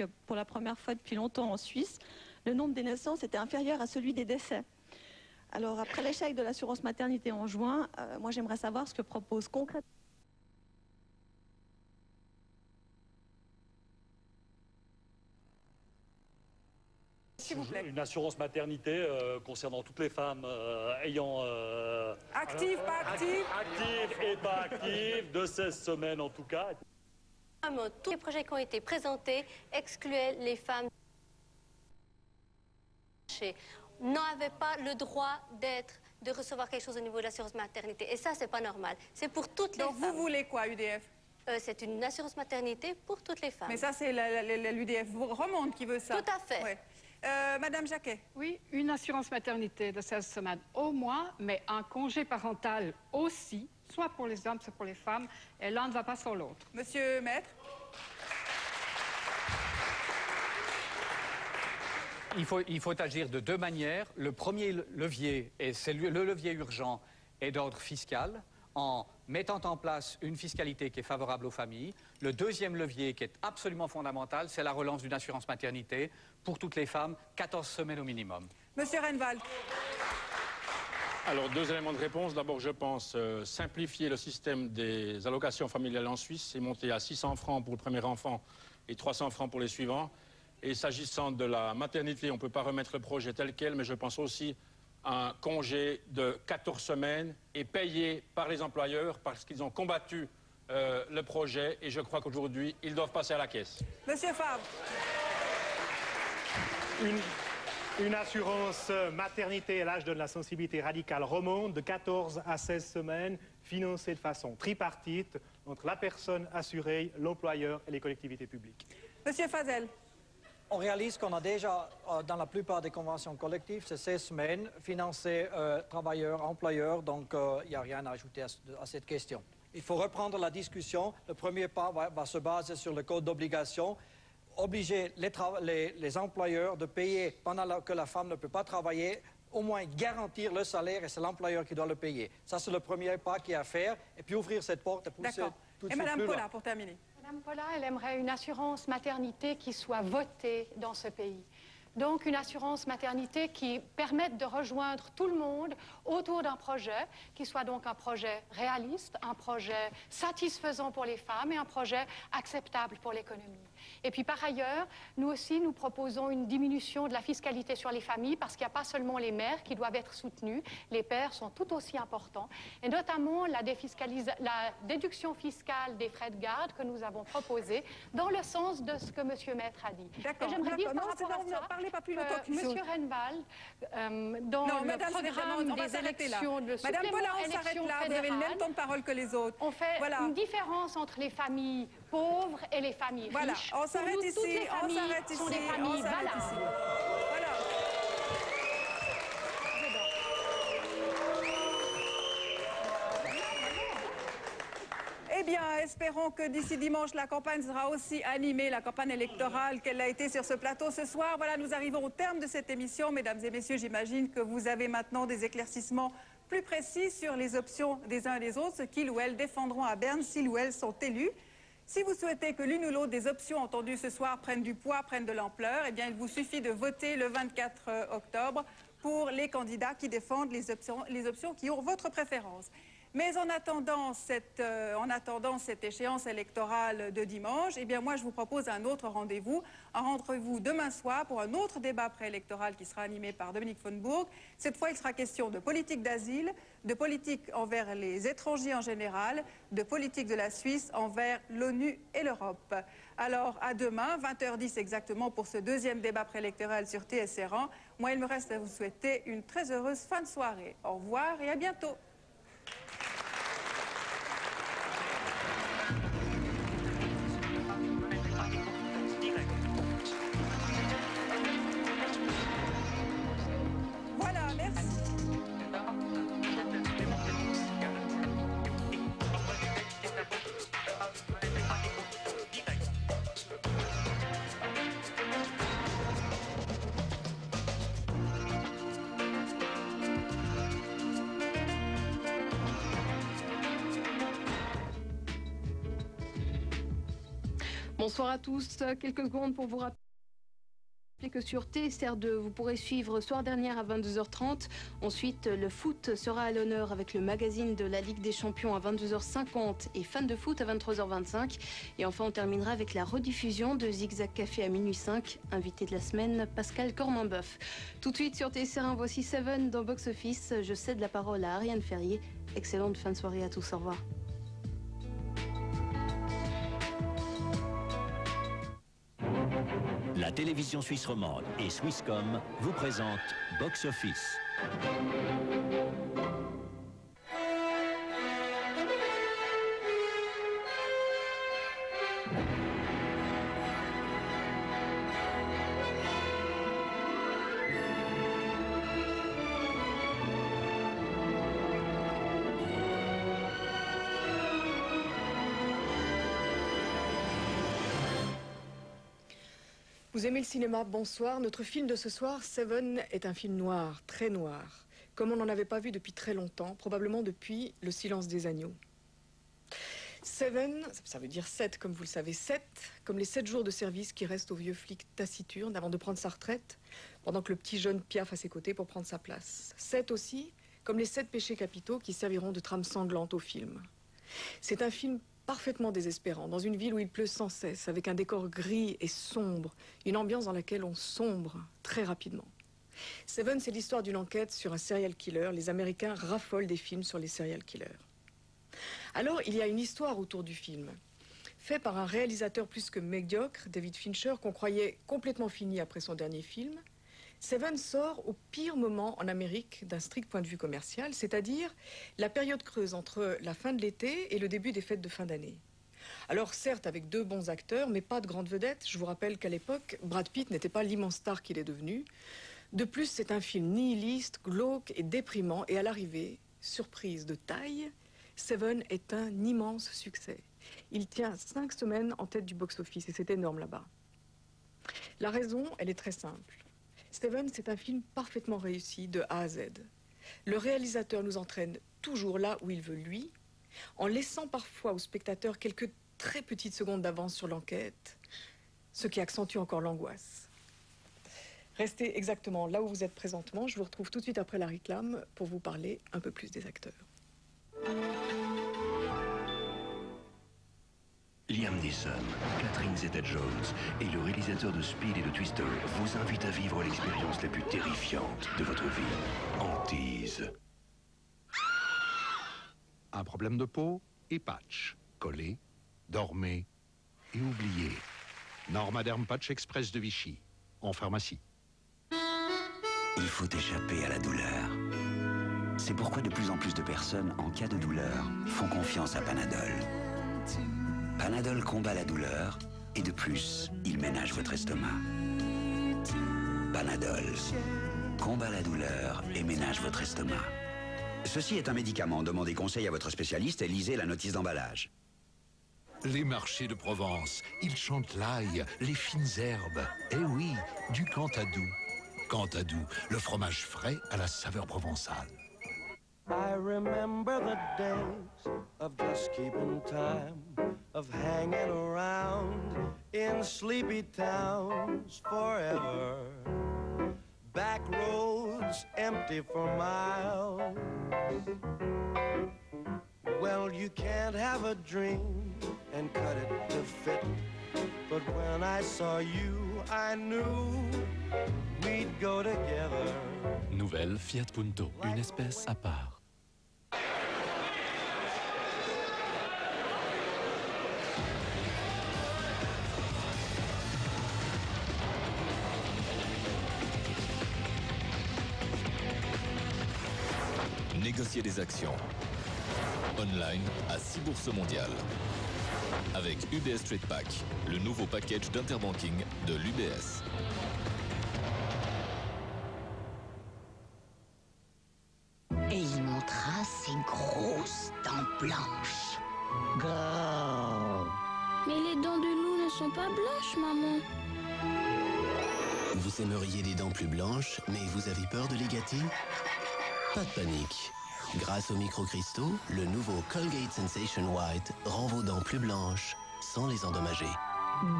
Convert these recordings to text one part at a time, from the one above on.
que pour la première fois depuis longtemps en Suisse, le nombre des naissances était inférieur à celui des décès. Alors, après l'échec de l'assurance maternité en juin, moi j'aimerais savoir ce que propose concrètement. S'il vous plaît. Une assurance maternité concernant toutes les femmes ayant... Actives, pas actives. Actives et pas actives, de 16 semaines en tout cas. Tous les projets qui ont été présentés excluaient les femmes n'avaient pas le droit de recevoir quelque chose au niveau de l'assurance maternité. Et ça, c'est pas normal. C'est pour toutes les femmes. Donc vous voulez quoi, UDF? C'est une assurance maternité pour toutes les femmes. Mais ça, c'est l'UDF Romande qui veut ça. Tout à fait. Ouais. Madame Jacquet. Oui, une assurance maternité de 16 semaines au moins, mais un congé parental aussi, soit pour les hommes, soit pour les femmes, et l'un ne va pas sans l'autre. Monsieur Maître. Il faut agir de deux manières. Le premier levier, et c'est le levier urgent, est d'ordre fiscal, en mettant en place une fiscalité qui est favorable aux familles. Le deuxième levier, qui est absolument fondamental, c'est la relance d'une assurance maternité pour toutes les femmes, 14 semaines au minimum. Monsieur Renwald. Alors, deux éléments de réponse. D'abord, je pense simplifier le système des allocations familiales en Suisse et monter à 600 francs pour le premier enfant et 300 francs pour les suivants. Et s'agissant de la maternité, on ne peut pas remettre le projet tel quel, mais je pense aussi à un congé de 14 semaines et payé par les employeurs parce qu'ils ont combattu le projet. Et je crois qu'aujourd'hui, ils doivent passer à la caisse. Monsieur Favre. Une assurance maternité, là je donne la sensibilité radicale romande, de 14 à 16 semaines, financée de façon tripartite entre la personne assurée, l'employeur et les collectivités publiques. Monsieur Fazel. On réalise qu'on a déjà, dans la plupart des conventions collectives, c'est 16 semaines, financées travailleurs-employeurs, donc il n'y a rien à ajouter à cette question. Il faut reprendre la discussion. Le premier pas va se baser sur le code d'obligation. Obliger les employeurs de payer pendant que la femme ne peut pas travailler, au moins garantir le salaire et c'est l'employeur qui doit le payer. Ça, c'est le premier pas qu'il y a à faire. Et puis ouvrir cette porte et pousser tout de suite plus loin. Et Mme Paula, pour terminer. Madame Paula, elle aimerait une assurance maternité qui soit votée dans ce pays. Donc une assurance maternité qui permette de rejoindre tout le monde autour d'un projet, qui soit donc un projet réaliste, un projet satisfaisant pour les femmes et un projet acceptable pour l'économie. Et puis par ailleurs, nous aussi, nous proposons une diminution de la fiscalité sur les familles parce qu'il n'y a pas seulement les mères qui doivent être soutenues, les pères sont tout aussi importants. Et notamment la déduction fiscale des frais de garde que nous avons proposée dans le sens de ce que M. Maître a dit. D'accord. J'aimerais dire par rapport à ça, parlez pas plus longtemps que Monsieur Renwald, dans le programme des élections, le Madame Paula, on s'arrête là, vous avez le même temps de parole que les autres. On fait une différence entre les familles pauvres et les familles riches. On s'arrête ici, toutes les familles sont des familles valables. Voilà. Eh bien, espérons que d'ici dimanche, la campagne sera aussi animée, la campagne électorale, qu'elle a été sur ce plateau ce soir. Voilà, nous arrivons au terme de cette émission. Mesdames et messieurs, j'imagine que vous avez maintenant des éclaircissements plus précis sur les options des uns et des autres, ce qu'ils ou elles défendront à Berne s'ils ou elles sont élus. Si vous souhaitez que l'une ou l'autre des options entendues ce soir prennent du poids, prennent de l'ampleur, eh bien, il vous suffit de voter le 24 octobre pour les candidats qui défendent les options qui ont votre préférence. Mais en attendant cette échéance électorale de dimanche, eh bien moi je vous propose un autre rendez-vous demain soir pour un autre débat préélectoral qui sera animé par Dominique Fonbourg. Cette fois, il sera question de politique d'asile, de politique envers les étrangers en général, de politique de la Suisse envers l'ONU et l'Europe. Alors à demain, 20h10 exactement pour ce deuxième débat préélectoral sur TSR1. Moi, il me reste à vous souhaiter une très heureuse fin de soirée. Au revoir et à bientôt. Bonsoir à tous. Quelques secondes pour vous rappeler que sur TSR2, vous pourrez suivre Soir dernière à 22h30. Ensuite, le foot sera à l'honneur avec le magazine de la Ligue des Champions à 22h50 et Fan de foot à 23h25. Et enfin, on terminera avec la rediffusion de Zigzag Café à minuit 5. Invité de la semaine, Pascal Corminboeuf. Tout de suite sur TSR1, voici Seven dans Box Office. Je cède la parole à Ariane Ferrier. Excellente fin de soirée à tous. Au revoir. La télévision suisse romande et Swisscom vous présentent Box Office. Vous aimez le cinéma, bonsoir. Notre film de ce soir, Seven, est un film noir, très noir, comme on n'en avait pas vu depuis très longtemps, probablement depuis Le Silence des agneaux. Seven, ça veut dire 7, comme vous le savez, 7, comme les 7 jours de service qui restent au vieux flic taciturne avant de prendre sa retraite, pendant que le petit jeune piaffe à ses côtés pour prendre sa place. 7 aussi, comme les 7 péchés capitaux qui serviront de trame sanglante au film. C'est un film parfaitement désespérant, dans une ville où il pleut sans cesse, avec un décor gris et sombre, une ambiance dans laquelle on sombre très rapidement. Seven, c'est l'histoire d'une enquête sur un serial killer. Les Américains raffolent des films sur les serial killers. Alors, il y a une histoire autour du film, fait par un réalisateur plus que médiocre, David Fincher, qu'on croyait complètement fini après son dernier film. Seven sort au pire moment en Amérique d'un strict point de vue commercial, c'est-à-dire la période creuse entre la fin de l'été et le début des fêtes de fin d'année. Alors certes avec 2 bons acteurs, mais pas de grandes vedettes. Je vous rappelle qu'à l'époque, Brad Pitt n'était pas l'immense star qu'il est devenu. De plus, c'est un film nihiliste, glauque et déprimant. Et à l'arrivée, surprise de taille, Seven est un immense succès. Il tient 5 semaines en tête du box-office et c'est énorme là-bas. La raison, elle est très simple. Seven, c'est un film parfaitement réussi de A à Z. Le réalisateur nous entraîne toujours là où il veut lui, en laissant parfois au spectateur quelques très petites secondes d'avance sur l'enquête, ce qui accentue encore l'angoisse. Restez exactement là où vous êtes présentement. Je vous retrouve tout de suite après la réclame pour vous parler un peu plus des acteurs. Liam Neeson, Catherine Zeta-Jones et le réalisateur de Speed et de Twister vous invitent à vivre l'expérience la plus terrifiante de votre vie. Hantise. Un problème de peau et patch. Collez, dormez et oubliez. Normaderm Patch Express de Vichy, en pharmacie. Il faut échapper à la douleur. C'est pourquoi de plus en plus de personnes, en cas de douleur, font confiance à Panadol. Panadol combat la douleur et de plus, il ménage votre estomac. Panadol combat la douleur et ménage votre estomac. Ceci est un médicament. Demandez conseil à votre spécialiste et lisez la notice d'emballage. Les marchés de Provence, ils chantent l'ail, les fines herbes. Eh oui, du Cantadou. Cantadou, le fromage frais à la saveur provençale. I remember the days of just keeping time, of hanging around in sleepy towns forever. Back roads empty for miles. Well, you can't have a dream and cut it to fit. But when I saw you, I knew we'd go together. Nouvelle Fiat Punto, une espèce à part. Négocier des actions. Online à 6 bourses mondiales. Avec UBS Trade Pack, le nouveau package d'interbanking de l'UBS. Et il montra ses grosses dents blanches. Grrr. Mais les dents de loup ne sont pas blanches, maman. Vous aimeriez des dents plus blanches, mais vous avez peur de les gâter? Pas de panique. Grâce aux microcristaux, le nouveau Colgate Sensation White rend vos dents plus blanches sans les endommager. Waouh!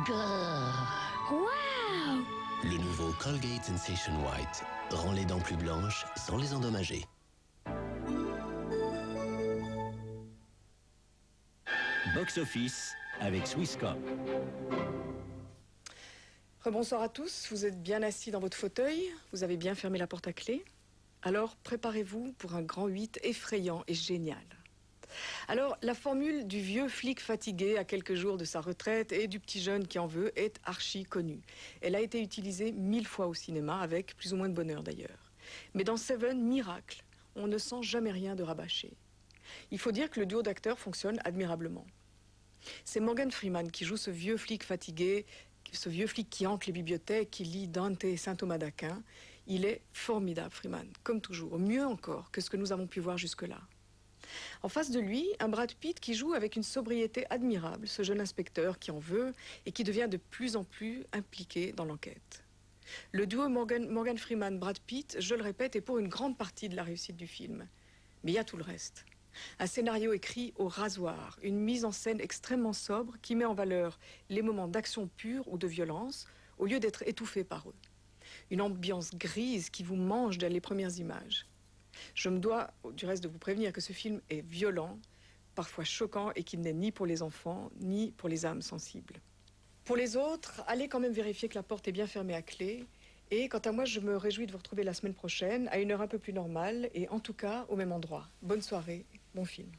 Le nouveau Colgate Sensation White rend les dents plus blanches sans les endommager. Box Office avec Swisscom. Rebonsoir à tous, vous êtes bien assis dans votre fauteuil, vous avez bien fermé la porte à clé. Alors préparez-vous pour un grand 8 effrayant et génial. Alors la formule du vieux flic fatigué à quelques jours de sa retraite et du petit jeune qui en veut est archi connue. Elle a été utilisée 1000 fois au cinéma avec plus ou moins de bonheur d'ailleurs. Mais dans Seven, miracle, on ne sent jamais rien de rabâché. Il faut dire que le duo d'acteurs fonctionne admirablement. C'est Morgan Freeman qui joue ce vieux flic fatigué, ce vieux flic qui hante les bibliothèques, qui lit Dante et saint Thomas d'Aquin. Il est formidable, Freeman, comme toujours, mieux encore que ce que nous avons pu voir jusque-là. En face de lui, un Brad Pitt qui joue avec une sobriété admirable, ce jeune inspecteur qui en veut et qui devient de plus en plus impliqué dans l'enquête. Le duo Morgan Freeman-Brad Pitt, je le répète, est pour une grande partie de la réussite du film. Mais il y a tout le reste. Un scénario écrit au rasoir, une mise en scène extrêmement sobre qui met en valeur les moments d'action pure ou de violence au lieu d'être étouffés par eux. Une ambiance grise qui vous mange dès les premières images. Je me dois du reste de vous prévenir que ce film est violent, parfois choquant et qu'il n'est ni pour les enfants ni pour les âmes sensibles. Pour les autres, allez quand même vérifier que la porte est bien fermée à clé. Et quant à moi, je me réjouis de vous retrouver la semaine prochaine, à une heure un peu plus normale, et en tout cas au même endroit. Bonne soirée, bon film.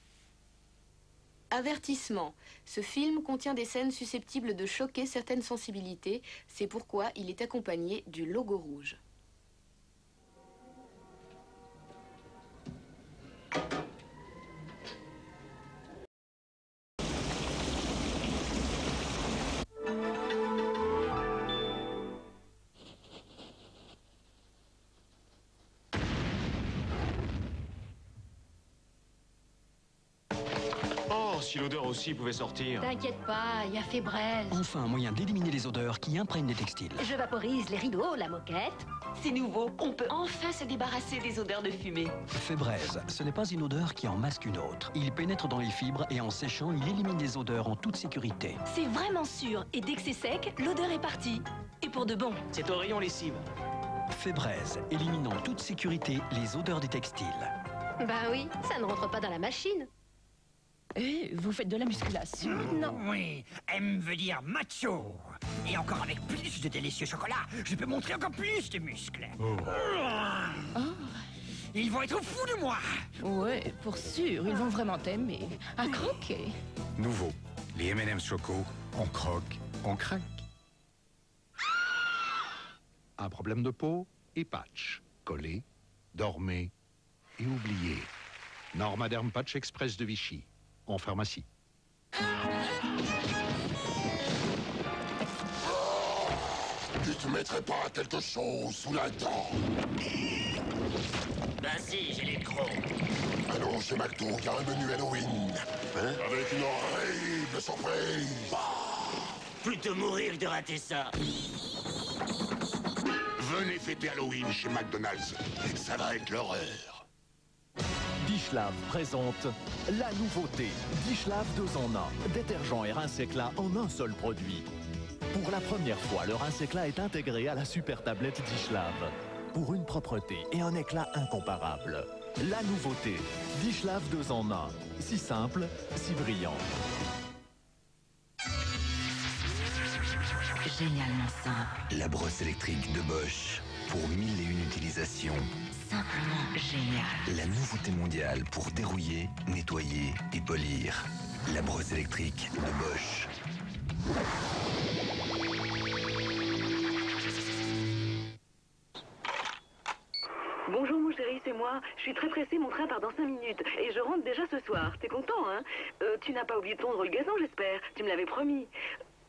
Avertissement. Ce film contient des scènes susceptibles de choquer certaines sensibilités. C'est pourquoi il est accompagné du logo rouge. Si l'odeur aussi pouvait sortir. T'inquiète pas, il y a Fébraise. Enfin un moyen d'éliminer les odeurs qui imprègnent les textiles. Je vaporise les rideaux, la moquette. C'est nouveau, on peut enfin se débarrasser des odeurs de fumée. Fébraise, ce n'est pas une odeur qui en masque une autre. Il pénètre dans les fibres et en séchant, il élimine les odeurs en toute sécurité. C'est vraiment sûr, et dès que c'est sec, l'odeur est partie. Et pour de bon. C'est au rayon lessive. Fébraise, élimine en toute sécurité les odeurs des textiles. Bah oui, ça ne rentre pas dans la machine. Vous faites de la musculation? Non. Oui, M veut dire macho. Et encore avec plus de délicieux chocolat, je peux montrer encore plus de muscles. Ils vont être fous de moi. Ouais, pour sûr, ils vont vraiment t'aimer. À croquer. Nouveau, les M&M's Choco, on croque, on craque. Un problème de peau et patch. Collez, dormez et oubliez. Normaderm Patch Express de Vichy. En pharmacie. Tu te mettrais pas quelque chose sous la dent? Ben si, j'ai les crocs. Allons chez McDo, il y a un menu Halloween. Hein? Avec une horrible surprise. Plutôt mourir que de rater ça. Venez fêter Halloween chez McDonald's. Ça va être l'horreur. Dishlave présente la nouveauté. Dishlave 2 en 1. Détergent et rince éclat en un seul produit. Pour la première fois, le rince éclat est intégré à la super tablette Dishlave. Pour une propreté et un éclat incomparable. La nouveauté. Dishlave 2 en 1. Si simple, si brillant. Génialement simple. La brosse électrique de Bosch. Pour 1001 utilisations. Simplement génial. La nouveauté mondiale pour dérouiller, nettoyer et polir. La brosse électrique de Bosch. Bonjour mon chéri, c'est moi. Je suis très pressée, mon train part dans 5 minutes. Et je rentre déjà ce soir. T'es content, hein? Tu n'as pas oublié de tondre le gazon, j'espère. Tu me l'avais promis.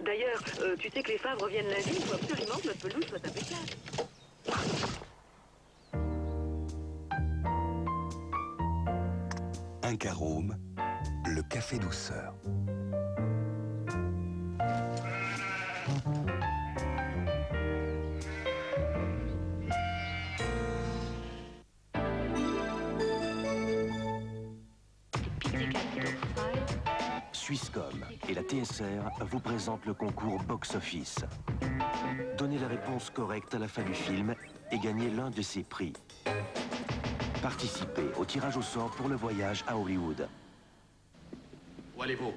D'ailleurs, tu sais que les Favres reviennent lundi. Il faut absolument que notre pelouse soit impeccable. Un Carôme, le café douceur. Swisscom et la TSR vous présentent le concours Box Office. Donnez la réponse correcte à la fin du film et gagnez l'un de ces prix. Participez au tirage au sort pour le voyage à Hollywood. Où allez-vous?